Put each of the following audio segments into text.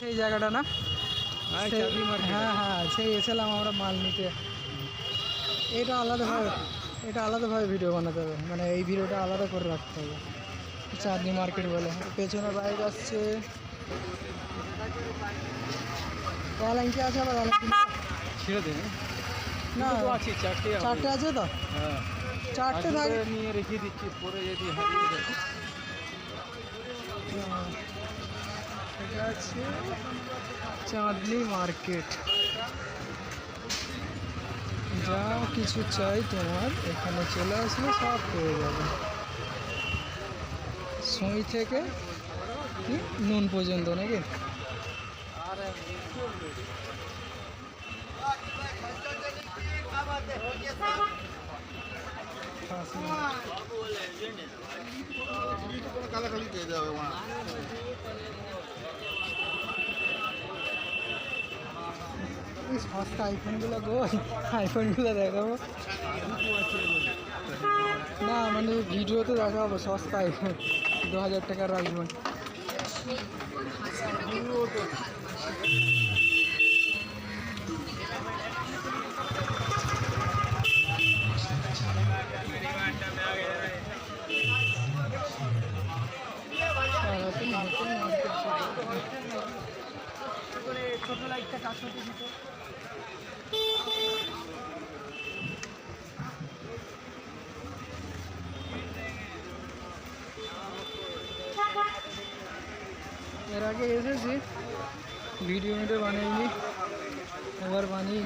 সেই জায়গাটা না? হ্যাঁ হ্যাঁ, সেই এসেছিলাম আমরা মাল নিতে। এটা আলাদাভাবে ভিডিও বানাতে হবে, মানে এই ভিডিওটা আলাদা করে রাখতে হবে। চাঁদনি মার্কেট বলে, পেছনে বাইক আসছে। কি আছে আবার ছেড়ে দেন না, আছে চারটে আছে তো। হ্যাঁ, চারটে থাকে নিয়ে রেখে দিচ্ছি, পরে যদি হারিয়ে যায়। এটা আছে চাঁদনি মার্কেট। যা কিছু চাই তোমার এখানে চলে আসলে সব পেয়ে যাবে, সুই থেকে কি নুন পর্যন্ত নাকি। সস্তা আইফোনগুলো গো, আইফোনগুলো দেখাবো না, মানে ভিডিওতে দেখাবো সস্তা আইফোন 2000 টাকার আইফোন। ছোট লাইটটা কাজ করতে দিত। এর আগে এসেছি, ভিডিও বানাইনি, এবার বানিয়ে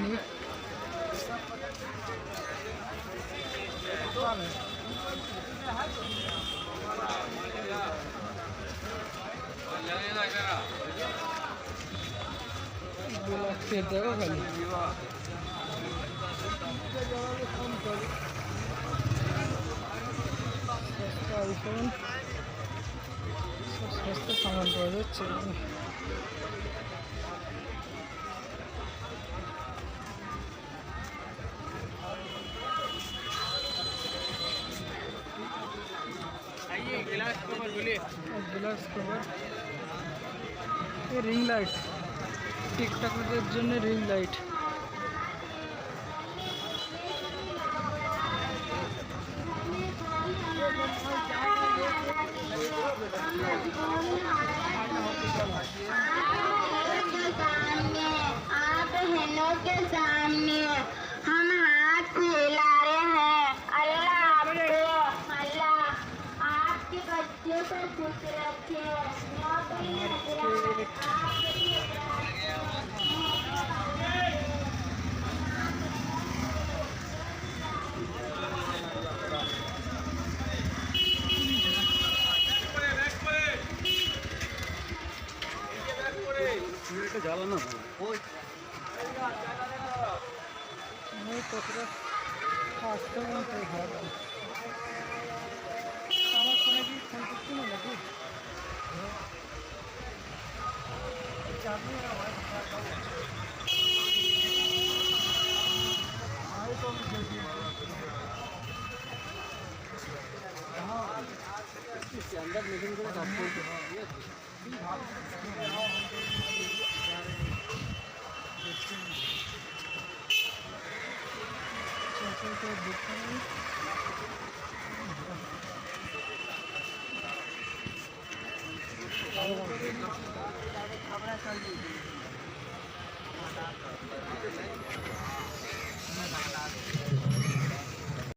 দেখো খালি আইফোন সস্তা সামান পাওয়া যাচ্ছে। ग्लास कवर बोलिए, গ্লাস কভার, রিং লাইট, টিকটকের জন্য রিং লাইট। आप बहनों के सामने हम हाथ फैला रहे हैं। अल्लाह आपके बच्चों को खुश रखे, नौकरी জ্বালানো কতটা আসতে খারাপ। আমার ফোনে কি ফোন করছি না নাকি? अंदर लेकिन